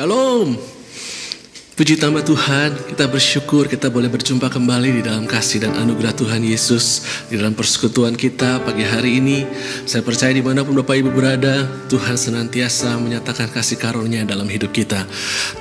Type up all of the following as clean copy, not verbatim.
Shalom. Puji nama Tuhan, kita bersyukur kita boleh berjumpa kembali di dalam kasih dan anugerah Tuhan Yesus. Di dalam persekutuan kita pagi hari ini, saya percaya dimanapun Bapak Ibu berada, Tuhan senantiasa menyatakan kasih karunia dalam hidup kita.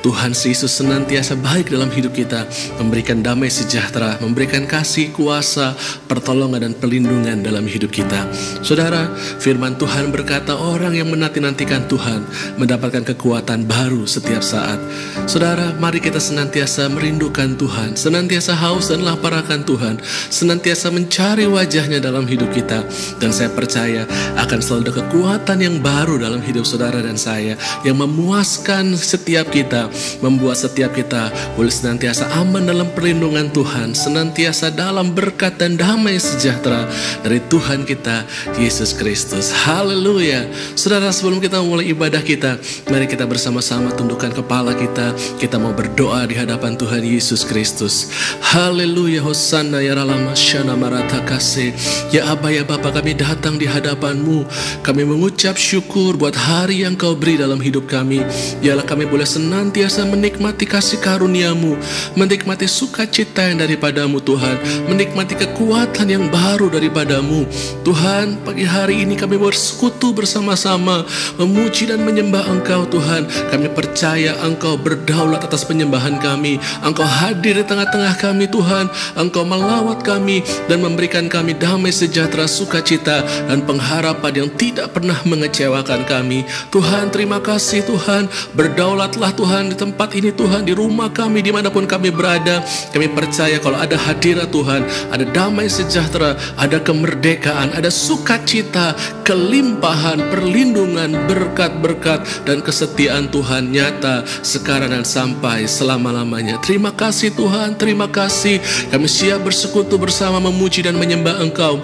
Tuhan Yesus senantiasa baik dalam hidup kita, memberikan damai sejahtera, memberikan kasih, kuasa, pertolongan dan perlindungan dalam hidup kita. Saudara, firman Tuhan berkata orang yang menanti-nantikan Tuhan mendapatkan kekuatan baru setiap saat. Saudara, mari kita senantiasa merindukan Tuhan, senantiasa haus dan lapar akan Tuhan, senantiasa mencari wajahnya dalam hidup kita. Dan saya percaya akan selalu ada kekuatan yang baru dalam hidup saudara dan saya, yang memuaskan setiap kita, membuat setiap kita boleh senantiasa aman dalam perlindungan Tuhan, senantiasa dalam berkat dan damai sejahtera dari Tuhan kita Yesus Kristus. Haleluya. Saudara, sebelum kita memulai ibadah kita, mari kita bersama-sama tundukkan kepala kita. Kita mau berdoa di hadapan Tuhan Yesus Kristus. Haleluya. Hosana ya ralama syana marata kasih. Ya Aba ya Bapa, kami datang di hadapan-Mu. Kami mengucap syukur buat hari yang Kau beri dalam hidup kami. Biarlah kami boleh senantiasa menikmati kasih karunia-Mu, menikmati sukacita yang daripada-Mu Tuhan, menikmati kekuatan yang baru daripada-Mu Tuhan. Pagi hari ini kami bersekutu bersama-sama memuji dan menyembah Engkau Tuhan. Kami percaya Engkau berdaulat atas penyembahan kami. Engkau hadir di tengah-tengah kami Tuhan. Engkau melawat kami dan memberikan kami damai sejahtera, sukacita dan pengharapan yang tidak pernah mengecewakan kami. Tuhan, terima kasih Tuhan. Berdaulatlah Tuhan di tempat ini Tuhan, di rumah kami, dimanapun kami berada. Kami percaya kalau ada hadirat Tuhan, ada damai sejahtera, ada kemerdekaan, ada sukacita, kelimpahan, perlindungan, berkat-berkat dan kesetiaan Tuhan nyata sekarang dan sampai selama-lamanya. Terima kasih Tuhan, terima kasih. Kami siap bersekutu bersama memuji dan menyembah Engkau.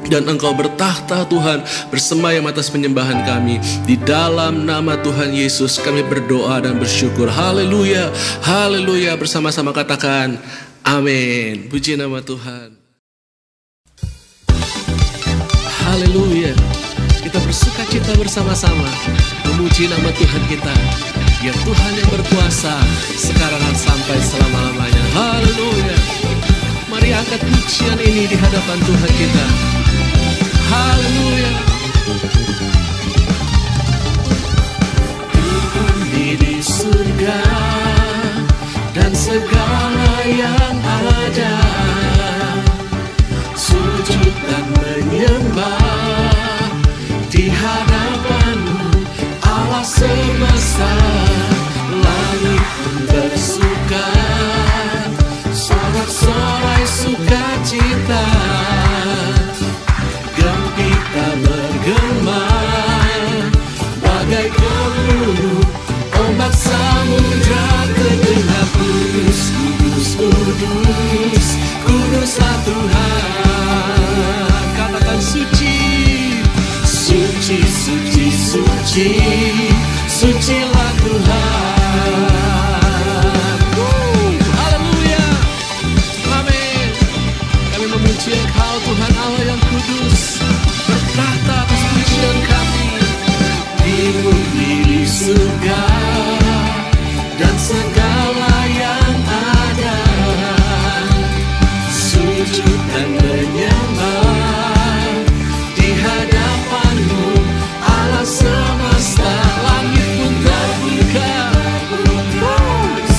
Dan Engkau bertahta Tuhan, bersemayam atas penyembahan kami. Di dalam nama Tuhan Yesus kami berdoa dan bersyukur. Haleluya, haleluya. Bersama-sama katakan amin. Puji nama Tuhan. Haleluya. Kita bersukacita bersama-sama memuji nama Tuhan kita. Ya Tuhan yang berkuasa sekarang dan sampai selama-lamanya. Haleluya. Mari angkat pujian ini di hadapan Tuhan kita. Haleluya. Tuhan di surga dan segala yang ada, sujud dan menyembah di hadapan-Mu Allah semesta. Langit pun bersuka, sorak-sorai sukacita, gembira bergema, bagai gemuruh ombak samudra terdengar. Kudus, kudus, kudus, kuduslah Tuhan. Katakan suci, suci, suci, suci, sucilah Tuhan. Haleluya, amin. Kami memuji Engkau Tuhan Allah yang kudus, bertahta atas pujian kami. Di bumi, di surga dan segala yang ada, sujud dan menyembah di hadapan-Mu Allah semesta. Langit pun terbuka,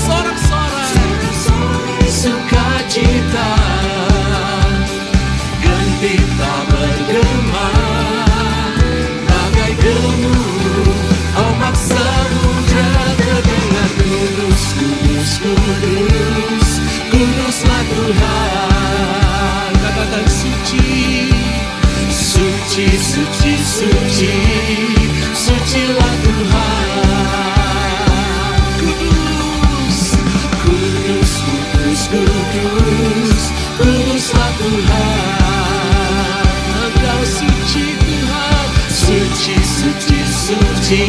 sorak-sorai sukacita, gembira bergema, bagai gemuruh ombak samudra terdengar. Kudus, kudus, kudus, kuduslah Tuhan. Katakan suci, suci, suci, suci, sucilah Tuhan. Kudus, kudus, kudus, kudus, kuduslah Tuhan. Engkau suci Tuhan, suci, suci, suci,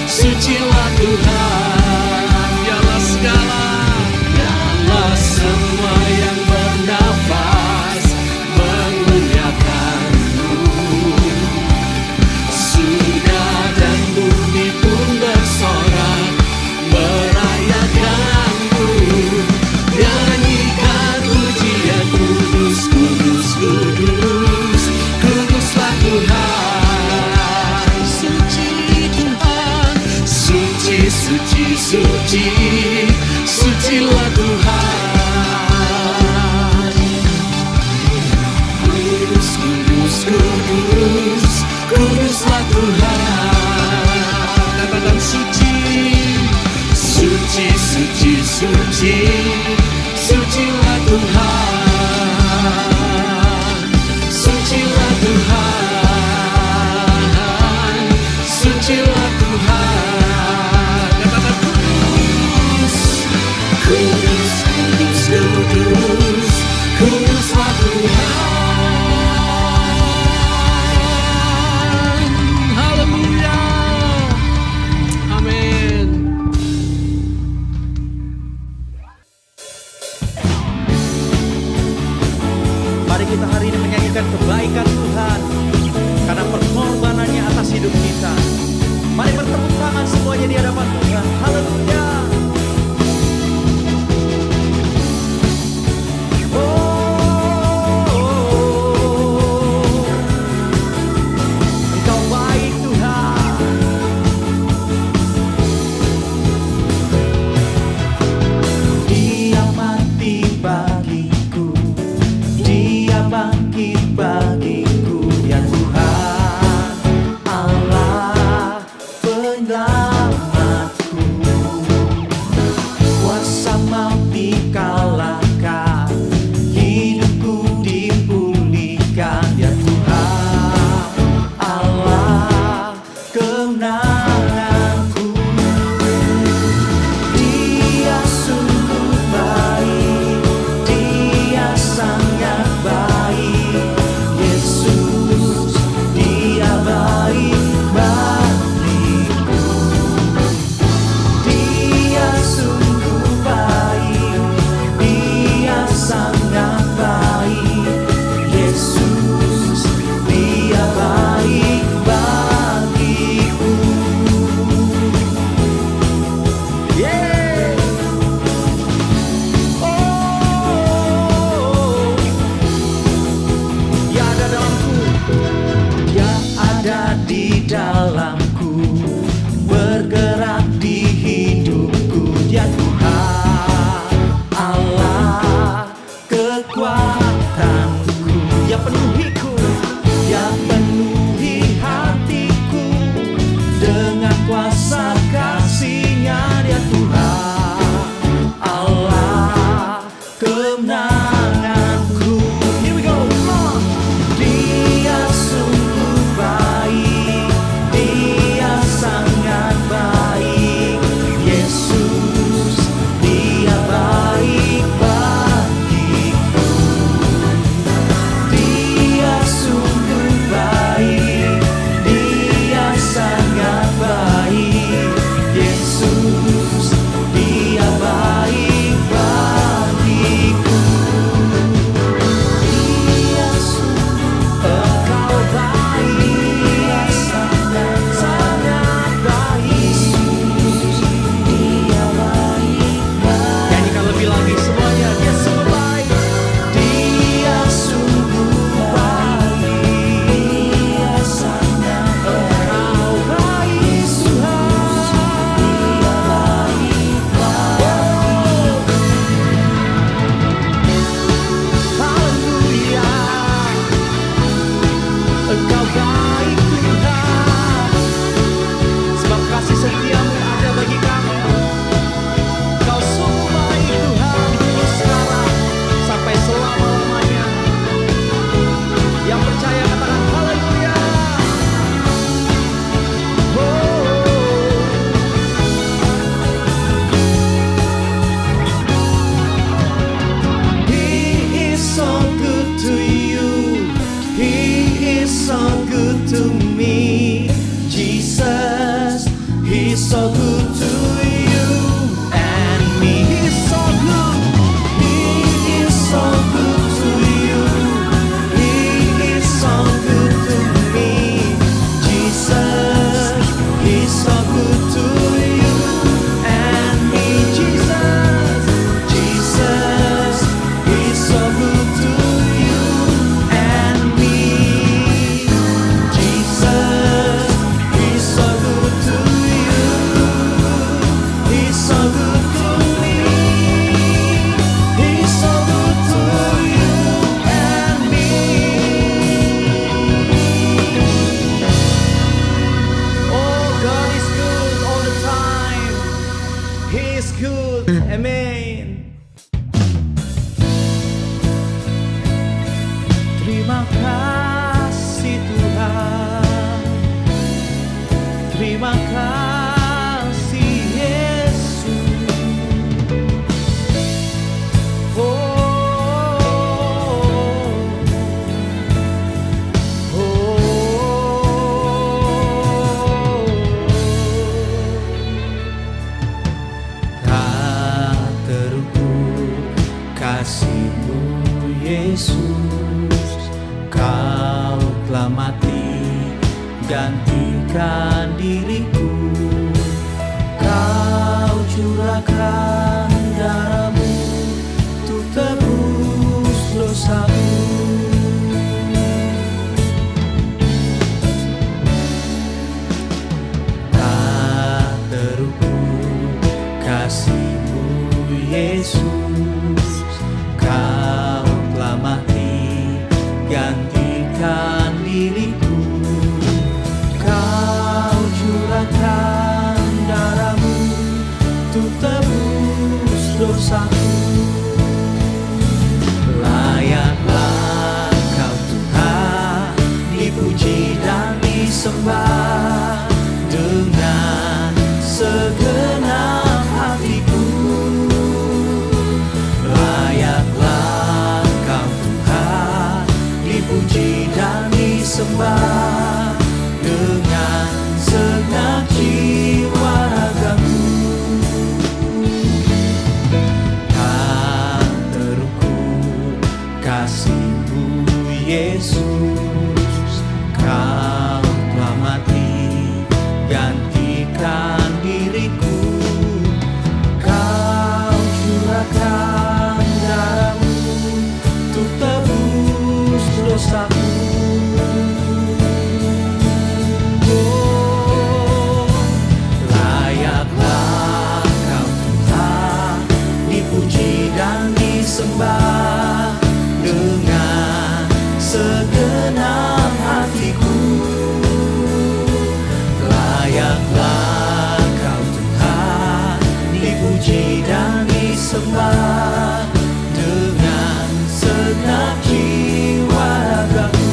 sucilah Tuhan. Biarlah segala, biarlah semua yang bernafas memuliakan-Mu. suci, sucilah Tuhan. Kudus, kudus, kudus, kuduslah Tuhan. Katakan suci, suci, suci, suci, sucilah Tuhan. Sucilah Tuhan, sucilah Tuhan. Katakan kudus, kudus, kudus, kudus, kuduslah Tuhan. Haleluya. Amin. Mari kita hari ini menyanyikan kebaikan Tuhan karena pengorbanannya atas hidup kita. Mari bertepuk tangan semuanya di hadapan Tuhan. Haleluya. Engkau baik Tuhan. Dia mati bagiku, Dia bangkit bagiku, ya Tuhan Allah penyelamatku. Kuasa maut dikalahkan, hidupku dipulihkan, ya Tuhan Allah kemenanganku. Dia sungguh baik, Dia sangat baik, Yesus, Dia baik bagiku. Dia sungguh baik, Dia sangat baik, Yesus, Dia baik bagiku. Yeah. Oh, Dia ada dalamku, Dia ada di dalamku, bergerak di hidupku, ya Tuhan Allah kekuatanku. Ya penuhiku, ya penuhi hatiku dengan kuasa kasih-Nya, ya Tuhan Allah kemenanganku. Here we go, come on. Dia sungguh baik, Dia sangat baik, Yesus, Dia baik bagiku. Dia sungguh baik, Dia sangat baik, Yesus, Dia baik bagiku. Dia sungguh, Engkau baik, Dia sangat baik, Dia baik. Nyanyikan lebih lagi semuanya. Dia sungguh baik, Dia sungguh baik, Dia sangat baik. Engkau baik Tuhan, Dia baik. Haleluya. Engkau baik Tuhan, sebab kasih setia-Mu ada bagi kami. Kau sungguh baik Tuhan, dulu sekarang sampai selama-lamanya. Yang percaya katakan haleluya. He is so good to you, He is so good to me, Jesus, He's so good to you and me. He's so good, He is so good to you, He is so good to me, Jesus, He's so good to you and me, Jesus, Jesus, He's so good to you and me, Jesus, He's so good to you. Terima kasih Tuhan, terima kasih Yesus. Tak terukur kasih-Mu Yesus, Kau telah mati gantikan diriku. Kau curahkan darah-Mu untuk tebus dosaku. Tak terukur kasih-Mu Yesus, Kau telah mati gantikan diriku. Kau curahkan darah-Mu untuk tebus dosaku. Layaklah Kau Tuhan, dipuji dan disembah dengan segenap hatiku. Layaklah Kau Tuhan, dipuji dan disembah dengan segenap jiwa ragaku. Tak terukur kasih-Mu Yesus, Kau telah mati gantikan diriku. Kau curahkan darah-Mu untuk tebus dosaku. Layaklah Kau Tuhan, dipuji dan disembah dengan segenap hatiku. Layaklah Kau Tuhan, dipuji dan disembah dengan segenap jiwa ragaku.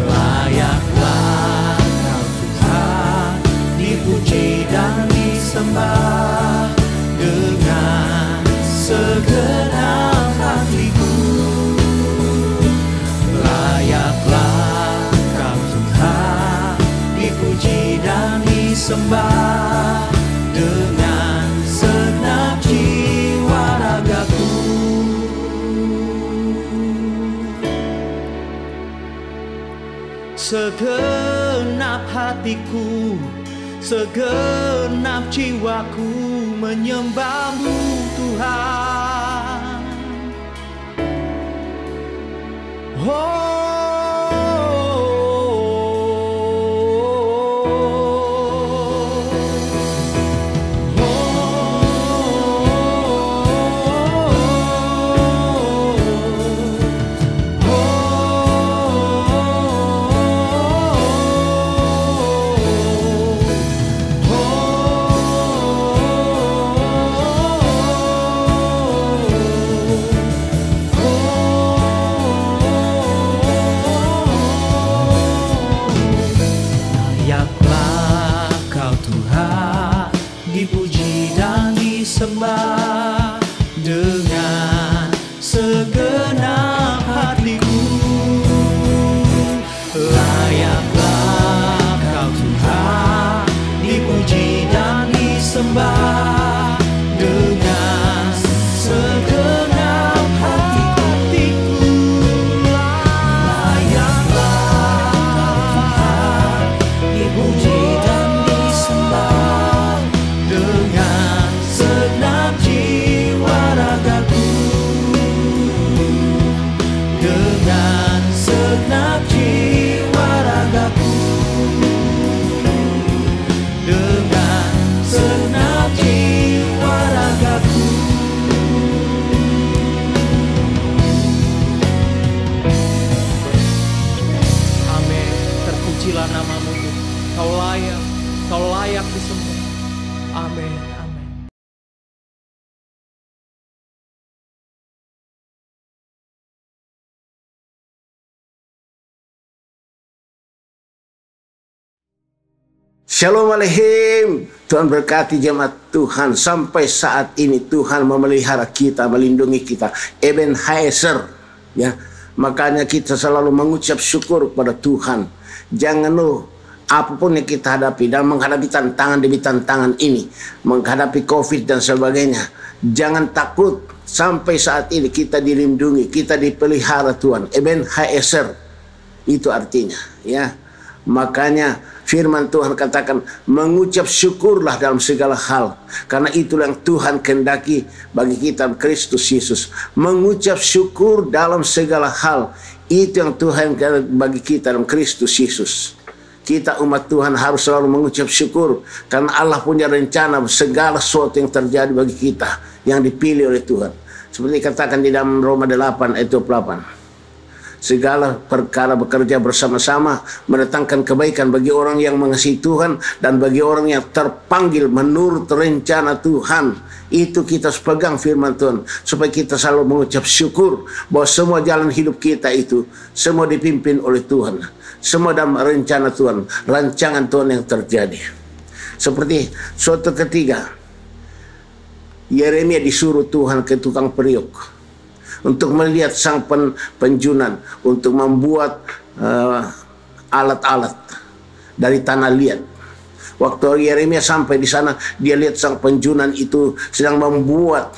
Layaklah Kau Tuhan, dipuji dan disembah dengan segenap hatiku. Layaklah Kau Tuhan, dipuji dan disembah dengan segenap jiwa ragaku. Segenap hatiku, segenap jiwaku menyembah-Mu Tuhan. Layaklah Kau Tuhan, dipuji dan disembah dengan segenap hatiku. Layaklah Kau Tuhan, dipuji dan disembah dengan segenap hatiku. Layaklah Tuhan, dipuji dan disembah dengan segenap jiwa ragaku. Dengan segenap jiwa ragaku. Dengan segenap jiwa ragaku. Amin. Terpujilah nama-Mu, Kau layak disembah. Amin. Shalom Aleichem. Tuhan berkati jemaat Tuhan. Sampai saat ini Tuhan memelihara kita, melindungi kita. Ebenezer, ya. Makanya kita selalu mengucap syukur kepada Tuhan. Jangan apapun yang kita hadapi dan menghadapi tantangan demi tantangan ini, menghadapi COVID dan sebagainya, jangan takut. Sampai saat ini kita dilindungi, kita dipelihara Tuhan. Ebenezer itu artinya, ya. Makanya firman Tuhan katakan, mengucap syukurlah dalam segala hal, karena itulah yang Tuhan kehendaki bagi kita Kristus Yesus. Mengucap syukur dalam segala hal, itu yang Tuhan bagi kita dalam Kristus Yesus. Kita umat Tuhan harus selalu mengucap syukur, karena Allah punya rencana segala sesuatu yang terjadi bagi kita yang dipilih oleh Tuhan. Seperti katakan di dalam Roma 8 ayat 28. Segala perkara bekerja bersama-sama mendatangkan kebaikan bagi orang yang mengasihi Tuhan dan bagi orang yang terpanggil menurut rencana Tuhan. Itu kita pegang firman Tuhan, supaya kita selalu mengucap syukur bahwa semua jalan hidup kita itu semua dipimpin oleh Tuhan, semua dalam rencana Tuhan, rancangan Tuhan yang terjadi. Seperti suatu ketika Yeremia disuruh Tuhan ke tukang periuk untuk melihat sang penjunan, untuk membuat alat-alat dari tanah liat. Waktu Yeremia sampai di sana, dia lihat sang penjunan itu sedang membuat,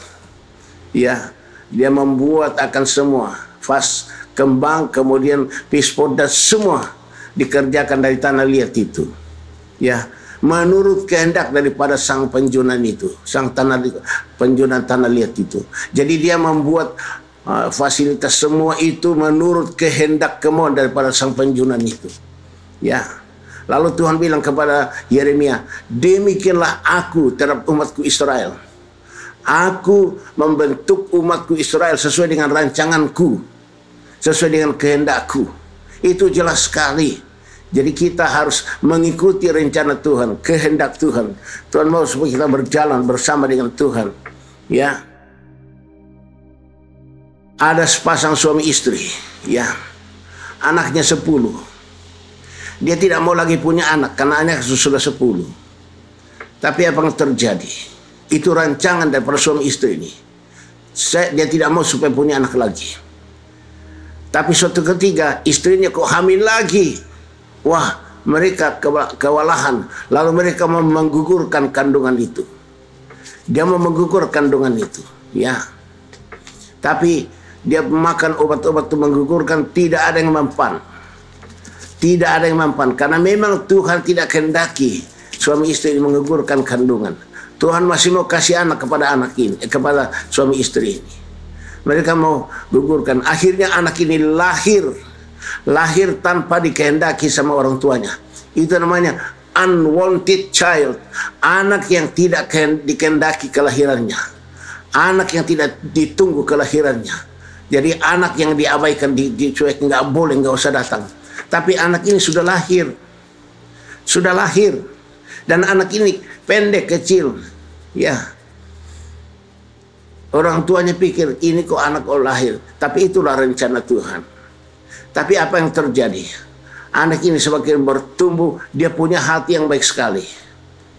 ya, dia membuat akan semua vas, kembang, kemudian pispot dan semua dikerjakan dari tanah liat itu, ya, menurut kehendak daripada sang penjunan itu, sang penjunan tanah liat itu. Jadi dia membuat fasilitas semua itu menurut kehendak kemauan daripada sang penjunan itu, ya. Lalu Tuhan bilang kepada Yeremia, demikianlah aku terhadap umatku Israel. Aku membentuk umatku Israel sesuai dengan rancanganku, sesuai dengan kehendakku. Itu jelas sekali. Jadi kita harus mengikuti rencana Tuhan, kehendak Tuhan. Tuhan mau supaya kita berjalan bersama dengan Tuhan, ya. Ada sepasang suami istri, ya, anaknya 10. Dia tidak mau lagi punya anak karena anaknya sudah 10. Tapi apa yang terjadi? Itu rancangan daripada suami istri ini. Dia tidak mau supaya punya anak lagi. Tapi suatu ketika istrinya kok hamil lagi. Wah, mereka kewalahan. Lalu mereka mau menggugurkan kandungan itu. Dia mau menggugurkan kandungan itu, ya. Tapi dia makan obat-obat untuk menggugurkan, tidak ada yang mempan. Tidak ada yang mempan. Karena memang Tuhan tidak kehendaki suami istri menggugurkan kandungan. Tuhan masih mau kasih anak kepada anak ini, kepada suami istri ini. Mereka mau gugurkan. Akhirnya anak ini lahir tanpa dikehendaki sama orang tuanya. Itu namanya unwanted child. Anak yang tidak dikehendaki kelahirannya. Anak yang tidak ditunggu kelahirannya. Jadi anak yang diabaikan, dicuek, nggak boleh, nggak usah datang. Tapi anak ini sudah lahir, dan anak ini pendek kecil, ya. Orang tuanya pikir ini kok anak lahir, tapi itulah rencana Tuhan. Tapi apa yang terjadi? Anak ini semakin bertumbuh, dia punya hati yang baik sekali,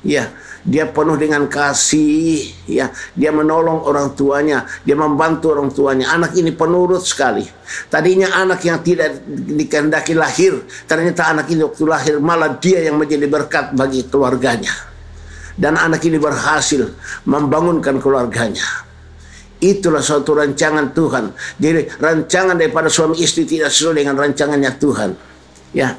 ya. Dia penuh dengan kasih, ya. Dia menolong orang tuanya, dia membantu orang tuanya. Anak ini penurut sekali. Tadinya anak yang tidak dikehendaki lahir, ternyata anak ini waktu lahir malah dia yang menjadi berkat bagi keluarganya. Dan anak ini berhasil membangunkan keluarganya. Itulah suatu rancangan Tuhan. Jadi rancangan daripada suami istri tidak sesuai dengan rancangannya Tuhan, ya.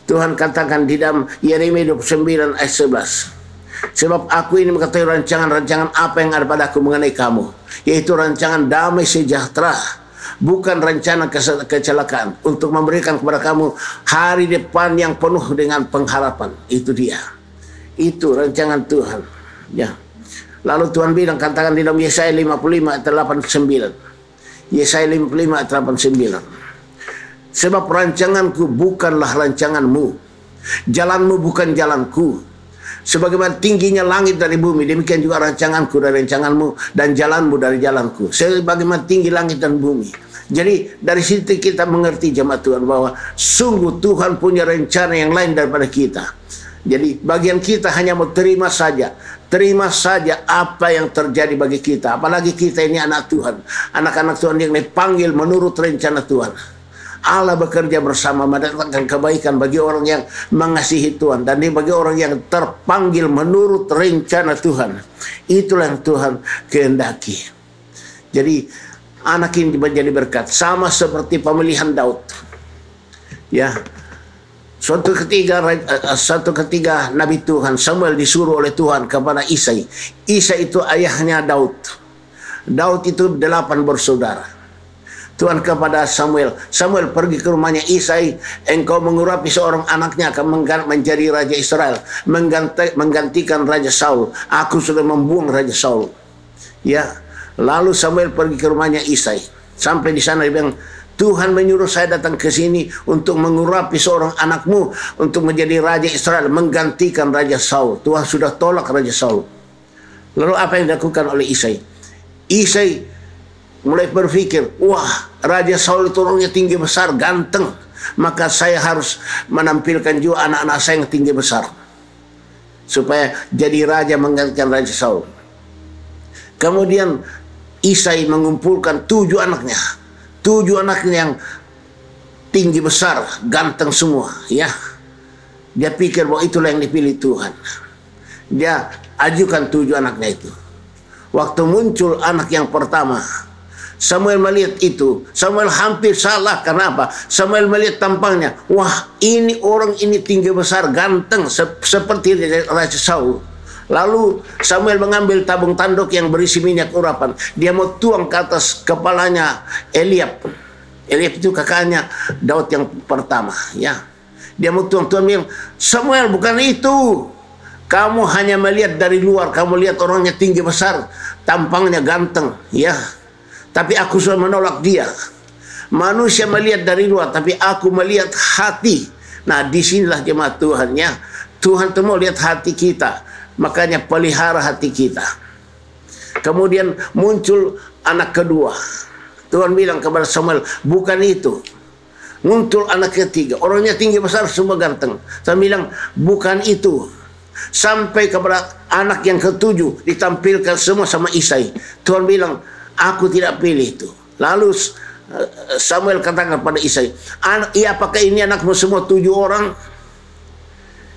Tuhan katakan di dalam Yeremia 29 ayat 11. Sebab aku ini mengetahui rancangan-rancangan apa yang ada padaku mengenai kamu, yaitu rancangan damai sejahtera, bukan rencana kecelakaan, untuk memberikan kepada kamu hari depan yang penuh dengan pengharapan. Itu dia. Itu rancangan Tuhan, ya. Lalu Tuhan bilang, katakan di dalam Yesaya 55 ayat 89. Yesaya 55 ayat 89. Sebab rancanganku bukanlah rancanganmu, jalanmu bukan jalanku. Sebagaimana tingginya langit dari bumi, demikian juga rancanganku dari rancanganmu, dan jalanmu dari jalanku. Sebagaimana tinggi langit dan bumi. Jadi dari situ kita mengerti jemaat Tuhan bahwa sungguh Tuhan punya rencana yang lain daripada kita. Jadi bagian kita hanya mau terima saja apa yang terjadi bagi kita. Apalagi kita ini anak Tuhan, anak-anak Tuhan yang dipanggil menurut rencana Tuhan. Allah bekerja bersama mendatangkan kebaikan bagi orang yang mengasihi Tuhan, dan bagi orang yang terpanggil menurut rencana Tuhan. Itulah yang Tuhan kehendaki. Jadi anak ini menjadi berkat, sama seperti pemilihan Daud. Ya, suatu ketika Nabi Tuhan Samuel disuruh oleh Tuhan kepada Isai. Isai itu ayahnya Daud. Daud itu 8 bersaudara. Tuhan kepada Samuel, Samuel pergi ke rumahnya Isai, engkau mengurapi seorang anaknya akan menjadi raja Israel, menggantikan Raja Saul. Aku sudah membuang Raja Saul. Ya, lalu Samuel pergi ke rumahnya Isai. Sampai di sana dia bilang, Tuhan menyuruh saya datang ke sini untuk mengurapi seorang anakmu untuk menjadi raja Israel, menggantikan Raja Saul. Tuhan sudah tolak Raja Saul. Lalu apa yang dilakukan oleh Isai? Isai mulai berpikir, wah, Raja Saul itu orangnya tinggi besar, ganteng, maka saya harus menampilkan juga anak-anak saya yang tinggi besar supaya jadi raja menggantikan Raja Saul. Kemudian Isai mengumpulkan 7 anaknya yang tinggi besar, ganteng semua, ya. Dia pikir bahwa itulah yang dipilih Tuhan. Dia ajukan 7 anaknya itu. Waktu muncul anak yang pertama, Samuel melihat itu, Samuel hampir salah. Karena apa? Samuel melihat tampangnya, wah, ini orang ini tinggi besar, ganteng, seperti Raja Saul. Lalu Samuel mengambil tabung tanduk yang berisi minyak urapan. Dia mau tuang ke atas kepalanya Eliab. Eliab itu kakaknya Daud yang pertama, ya. Dia mau tuang. Tuhan bilang, Samuel, bukan itu. Kamu hanya melihat dari luar, kamu lihat orangnya tinggi besar, tampangnya ganteng, ya. Tapi aku sudah menolak dia. Manusia melihat dari luar, tapi aku melihat hati. Nah, disinilah jemaat Tuhan, ya. Tuhan itu mau lihat hati kita. Makanya pelihara hati kita. Kemudian muncul anak kedua. Tuhan bilang kepada Samuel, bukan itu. Muncul anak ketiga. Orangnya tinggi besar, semua ganteng. Tuhan bilang, bukan itu. Sampai kepada anak yang ketujuh, ditampilkan semua sama Isai. Tuhan bilang, aku tidak pilih itu. Lalu Samuel katakan pada Isai, iya, apakah ini anakmu semua 7 orang?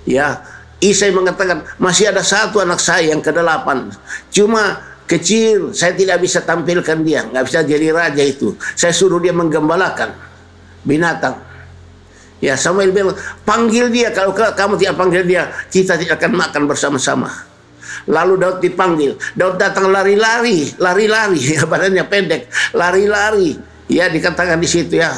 Ya, Isai mengatakan, masih ada 1 anak saya yang ke-8. Cuma kecil, saya tidak bisa tampilkan dia, nggak bisa jadi raja itu. Saya suruh dia menggembalakan binatang. Ya, Samuel bilang, panggil dia. Kalau kamu tidak panggil dia, kita tidak akan makan bersama-sama. Lalu Daud dipanggil. Daud datang lari-lari, ya, badannya pendek, lari-lari. Ya, dikatakan di situ, ya,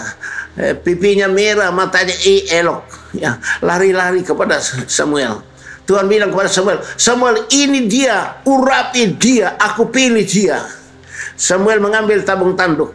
pipinya merah, matanya elok. Ya, lari-lari kepada Samuel. Tuhan bilang kepada Samuel, Samuel, ini dia, urapi dia, aku pilih dia. Samuel mengambil tabung tanduk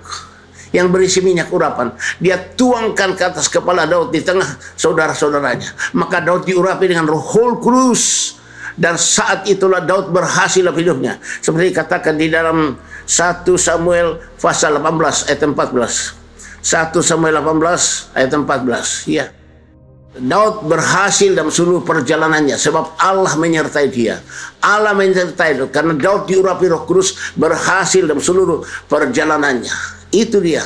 yang berisi minyak urapan. Dia tuangkan ke atas kepala Daud di tengah saudara-saudaranya. Maka Daud diurapi dengan Roh Kudus. Dan saat itulah Daud berhasil dalam hidupnya. Seperti dikatakan di dalam 1 Samuel pasal 18 ayat 14. 1 Samuel 18 ayat 14. Ya. Daud berhasil dalam seluruh perjalanannya sebab Allah menyertai dia. Allah menyertai dia karena Daud diurapi Roh Kudus, berhasil dalam seluruh perjalanannya. Itu dia.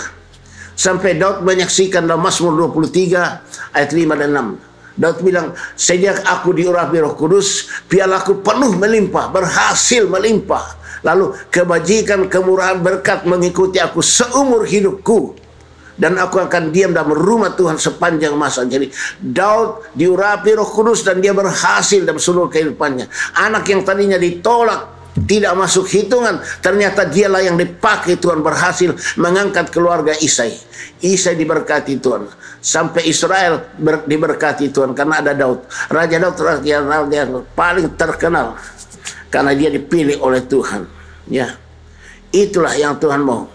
Sampai Daud menyaksikan dalam Mazmur 23 ayat 5 dan 6. Daud bilang, sejak aku diurapi Roh Kudus, pialaku penuh melimpah, berhasil melimpah. Lalu kebajikan, kemurahan, berkat mengikuti aku seumur hidupku. Dan aku akan diam dalam rumah Tuhan sepanjang masa. Jadi Daud diurapi Roh Kudus dan dia berhasil dalam seluruh kehidupannya. Anak yang tadinya ditolak, tidak masuk hitungan, ternyata dialah yang dipakai Tuhan, berhasil mengangkat keluarga Isai. Isai diberkati Tuhan. Sampai Israel diberkati Tuhan karena ada Daud. Raja Daud yang paling terkenal karena dia dipilih oleh Tuhan. Ya, itulah yang Tuhan mau.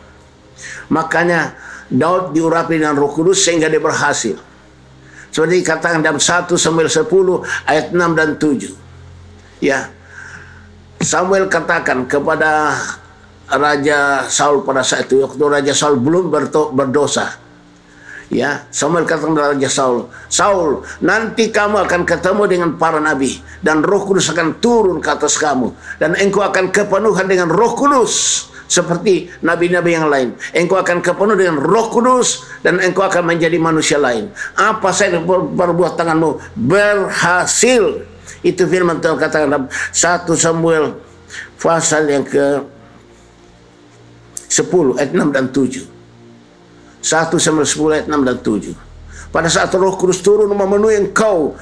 Makanya Daud diurapi dengan Roh Kudus sehingga dia berhasil. Seperti dikatakan dalam 1 Samuel 10 ayat 6 dan 7. Ya, Samuel katakan kepada Raja Saul pada saat itu, waktu Raja Saul belum berdosa, Ya, Samuel kata kepada Raja Saul, Saul, nanti kamu akan ketemu dengan para nabi dan Roh Kudus akan turun ke atas kamu dan engkau akan kepenuhan dengan Roh Kudus seperti nabi-nabi yang lain. Engkau akan kepenuh dengan Roh Kudus dan engkau akan menjadi manusia lain. Apa saya perbuat tanganmu berhasil. Itu firman Tuhan katakan dalam 1 Samuel pasal yang ke 10 ayat 6 dan 7. 1 Samuel 10 ayat 6 dan 7. Pada saat Roh Kudus turun memenuhi engkau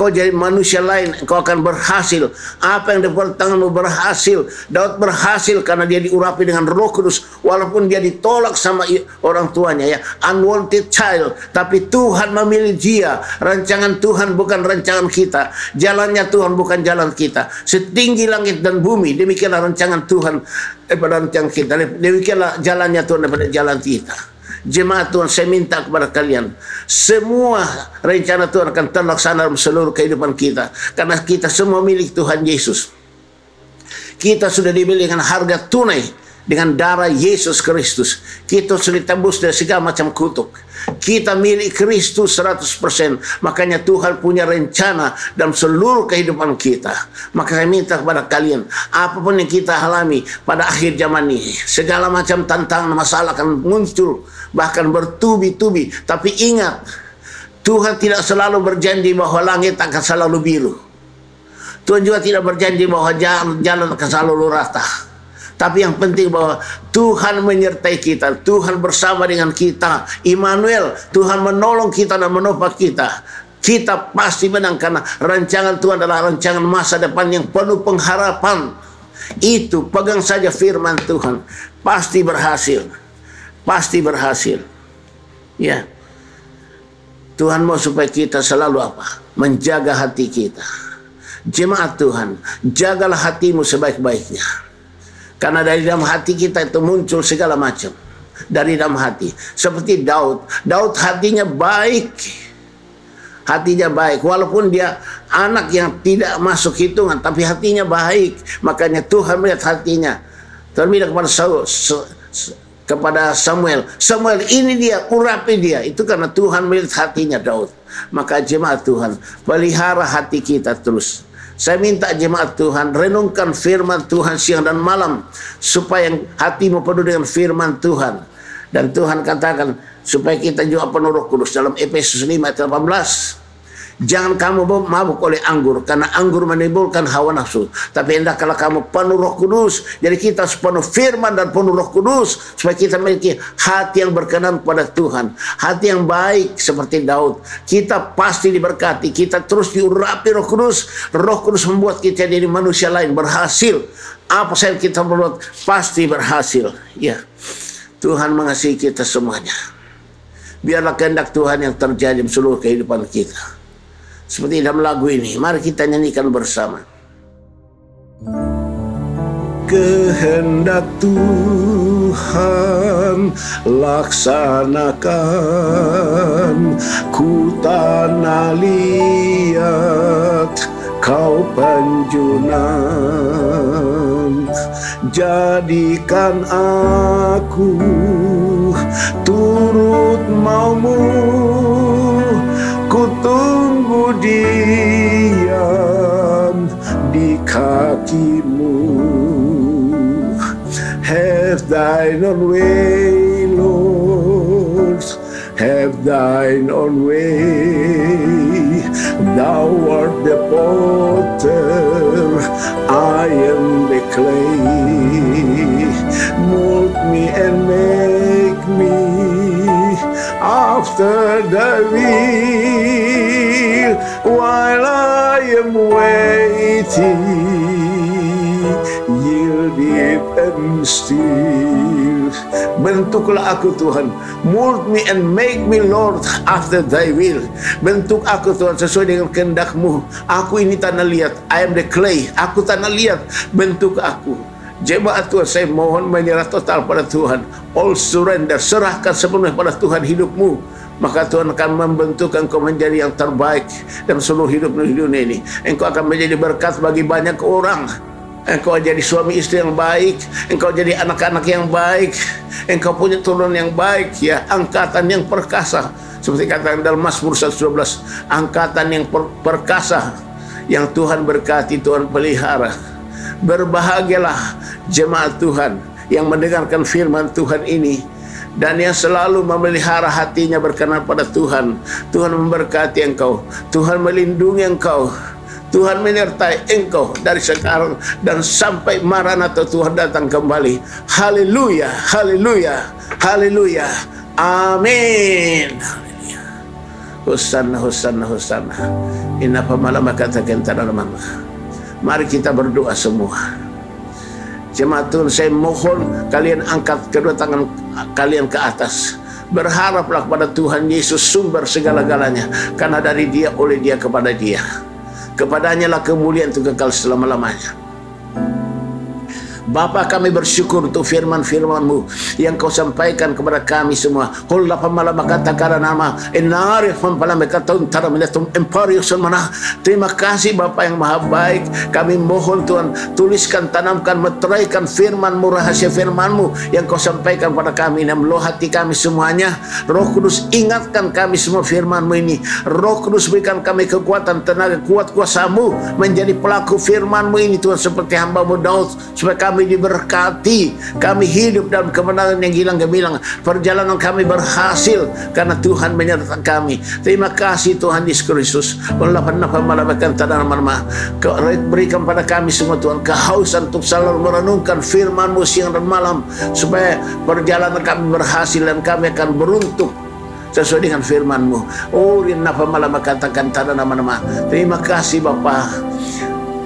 jadi manusia lain, engkau akan berhasil. Apa yang dibuat tanganmu berhasil. Daud berhasil karena dia diurapi dengan Roh Kudus, walaupun dia ditolak sama orang tuanya, ya, unwanted child, tapi Tuhan memilih dia. Rancangan Tuhan bukan rancangan kita, jalannya Tuhan bukan jalan kita. Setinggi langit dan bumi, demikianlah rancangan Tuhan daripada rancangan kita, demikianlah jalannya Tuhan daripada jalan kita. Jemaat Tuhan, saya minta kepada kalian, semua rencana Tuhan akan terlaksana dalam seluruh kehidupan kita, karena kita semua milik Tuhan Yesus. Kita sudah dibeli dengan harga tunai dengan darah Yesus Kristus. Kita sudah ditebus dari segala macam kutuk. Kita milik Kristus 100%. Makanya Tuhan punya rencana dalam seluruh kehidupan kita. Maka saya minta kepada kalian, apapun yang kita alami pada akhir zaman ini, segala macam tantangan masalah akan muncul, bahkan bertubi-tubi. Tapi ingat, Tuhan tidak selalu berjanji bahwa langit akan selalu biru. Tuhan juga tidak berjanji bahwa jalan akan selalu rata. Tapi yang penting bahwa Tuhan menyertai kita, Tuhan bersama dengan kita, Immanuel, Tuhan menolong kita dan menopang kita. Kita pasti menang karena rancangan Tuhan adalah rancangan masa depan yang penuh pengharapan. Itu, pegang saja firman Tuhan, pasti berhasil. Pasti berhasil. Ya. Tuhan mau supaya kita selalu apa? Menjaga hati kita. Jemaat Tuhan, jagalah hatimu sebaik-baiknya. Karena dari dalam hati kita itu muncul segala macam. Dari dalam hati. Seperti Daud. Daud hatinya baik. Hatinya baik. Walaupun dia anak yang tidak masuk hitungan, tapi hatinya baik. Makanya Tuhan melihat hatinya. Tuhan bilang kepada Samuel, Samuel, ini dia, urapi dia. Itu karena Tuhan melihat hatinya Daud. Maka jemaat Tuhan, pelihara hati kita terus. Saya minta jemaat Tuhan, renungkan firman Tuhan siang dan malam, supaya hatimu penuh dengan firman Tuhan. Dan Tuhan katakan, supaya kita juga penuh Roh Kudus. Dalam Efesus 5 ayat 18, jangan kamu mabuk oleh anggur, karena anggur menimbulkan hawa nafsu. Tapi hendaklah kamu penuh Roh Kudus. Jadi kita harus penuh firman dan penuh Roh Kudus, supaya kita memiliki hati yang berkenan kepada Tuhan, hati yang baik seperti Daud. Kita pasti diberkati, kita terus diurapi Roh Kudus. Roh Kudus membuat kita jadi manusia lain, berhasil. Apa saja kita berbuat pasti berhasil. Ya, Tuhan mengasihi kita semuanya. Biarlah kehendak Tuhan yang terjadi dalam seluruh kehidupan kita. Seperti dalam lagu ini, mari kita nyanyikan bersama. Kehendak Tuhan laksanakan, ku tanah liat kau penjunan. Jadikan aku turut maumu, ku tunggu diam di kakimu. Have thine own way, Lord, have thine own way. Thou art the potter, I am the clay. Mold me and make me after thy will, while I am waiting, yielded and still. Bentuklah aku Tuhan, mold me and make me Lord after thy will. Bentuk aku Tuhan sesuai dengan kehendak-Mu. Aku ini tanah liat, I am the clay. Aku tanah liat, bentuk aku. Jemaat Tuhan, saya mohon menyerah total pada Tuhan. All surrender, serahkan sepenuhnya pada Tuhan hidupmu. Maka Tuhan akan membentuk engkau menjadi yang terbaik dalam seluruh hidup di dunia ini. Engkau akan menjadi berkat bagi banyak orang. Engkau jadi suami istri yang baik, engkau jadi anak-anak yang baik, engkau punya turun yang baik, ya, angkatan yang perkasa. Seperti katakan dalam Mazmur 112, angkatan yang perkasa yang Tuhan berkati, Tuhan pelihara. Berbahagialah jemaat Tuhan yang mendengarkan firman Tuhan ini dan yang selalu memelihara hatinya berkenan pada Tuhan. Tuhan memberkati engkau, Tuhan melindungi engkau, Tuhan menyertai engkau dari sekarang dan sampai Maranatha Tuhan datang kembali. Haleluya, haleluya, haleluya. Amin. Haleluya. Hosanna, hosanna, hosanna. Inna pamalama katakan tanamama. Mari kita berdoa semua. Jemaat Tuhan, saya mohon kalian angkat kedua tangan kalian ke atas. Berharaplah kepada Tuhan Yesus, sumber segala-galanya. Karena dari Dia, oleh Dia, kepada Dia. Kepadanya lah kemuliaan itu kekal selama-lamanya. Bapa, kami bersyukur untuk firman-firman-Mu yang Kau sampaikan kepada kami semua. Terima kasih Bapa yang maha baik. Kami mohon Tuhan, tuliskan, tanamkan, meteraikan firman-Mu, rahasia firman-Mu yang Kau sampaikan pada kami dan meluah hati kami semuanya. Roh Kudus, ingatkan kami semua firman-Mu ini. Roh Kudus, berikan kami kekuatan, tenaga, kuat kuasa-Mu menjadi pelaku firman-Mu ini Tuhan, seperti hamba-Mu Daud, supaya kami diberkati, kami hidup dalam kemenangan yang hilang gemilang. Perjalanan kami berhasil karena Tuhan menyertai kami. Terima kasih Tuhan Yesus Kristus. Berikan pada kami semua Tuhan kehausan untuk selalu merenungkan firman-Mu siang dan malam, supaya perjalanan kami berhasil dan kami akan beruntung sesuai dengan firman-Mu. Oh, katakan nama-nama. Terima kasih Bapa.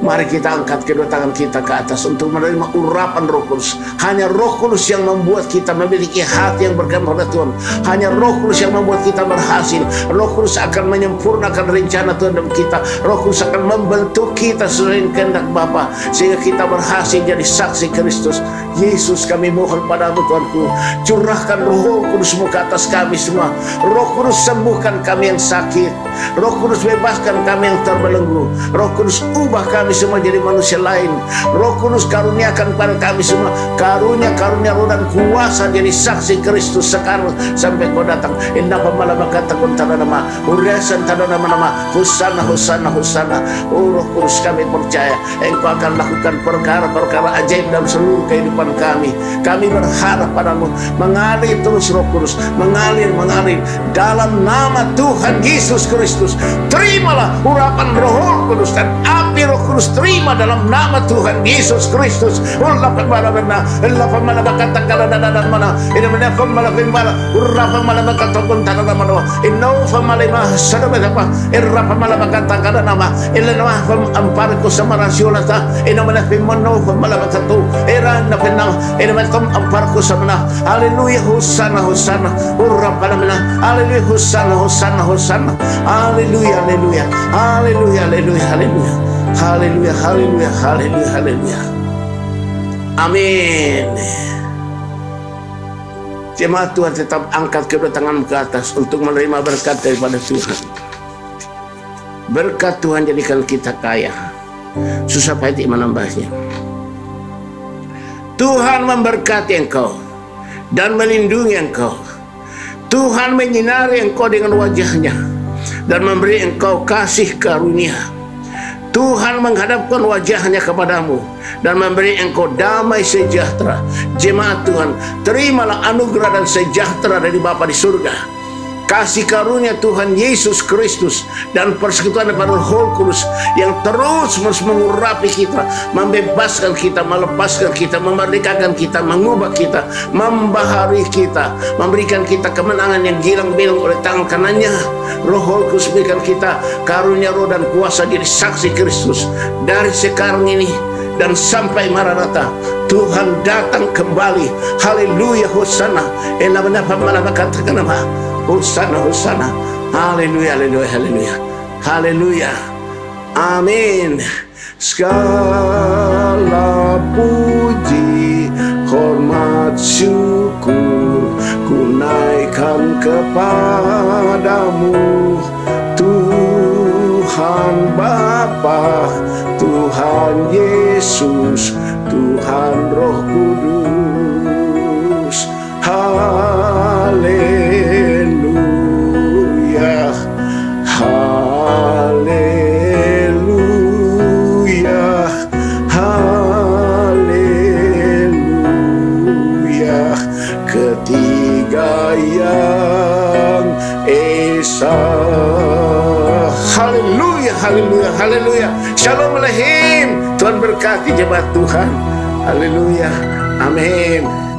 Mari kita angkat kedua tangan kita ke atas untuk menerima urapan Roh Kudus. Hanya Roh Kudus yang membuat kita memiliki hati yang berkenan pada Tuhan. Hanya Roh Kudus yang membuat kita berhasil. Roh Kudus akan menyempurnakan rencana Tuhan dalam kita. Roh Kudus akan membentuk kita sesuai dengan kehendak Bapa, sehingga kita berhasil jadi saksi Kristus. Yesus, kami mohon padamu Tuhanku, curahkan Roh Kudus-Mu ke atas kami semua. Roh Kudus, sembuhkan kami yang sakit. Roh Kudus, bebaskan kami yang terbelenggu. Roh Kudus, ubah kami semua jadi manusia lain. Roh Kudus, karuniakan pada kami semua karunia roh dan kuasa jadi saksi Kristus sekarang sampai Kau datang. Inna pamalama katakan tanama uriasan tanama husana husana husana. Oh Roh Kudus, kami percaya Engkau akan lakukan perkara-perkara ajaib dalam seluruh kehidupan kami. Kami berharap padamu. Mengalir terus Roh Kudus, mengalir dalam nama Tuhan Yesus Kristus. Terimalah urapan Roh Kudus dan api Roh Kudus, terima dalam nama Tuhan Yesus Kristus. Haleluya, hosana hosana. Haleluya, hosana hosana hosana. Haleluya, haleluya, haleluya, haleluya, haleluya. Haleluya, haleluya, haleluya, haleluya. Amin. Jemaat Tuhan, tetap angkat kedua tangan ke atas untuk menerima berkat daripada Tuhan. Berkat Tuhan jadikan kita kaya, susah payah menambahnya. Tuhan memberkati engkau dan melindungi engkau. Tuhan menyinari engkau dengan wajahnya dan memberi engkau kasih karunia. Tuhan menghadapkan wajahnya kepadamu dan memberi engkau damai sejahtera. Jemaat Tuhan, terimalah anugerah dan sejahtera dari Bapa di surga. Kasih karunia Tuhan Yesus Kristus dan persekutuan daripada Roh Kudus yang terus mengurapi kita, membebaskan kita, melepaskan kita, memerdekakan kita, mengubah kita, membaharui kita, memberikan kita kemenangan yang gilang-gilang oleh tangan kanannya. Roh Kudus berikan kita karunia roh dan kuasa jadi saksi Kristus dari sekarang ini dan sampai Maranatha. Tuhan datang kembali. Haleluya, hosana. Katakan nama hosana, hosana. Haleluya, haleluya, haleluya, haleluya. Amin. Segala puji, hormat, syukur kunaikkan kepadamu, Tuhan Bapa, Tuhan Tuhan Yesus, Tuhan Roh Kudus. Haleluya, haleluya, haleluya. Ketiga yang esa. Haleluya, haleluya, haleluya. Shalom Alehim. Tuhan berkati jemaat Tuhan. Haleluya. Amin.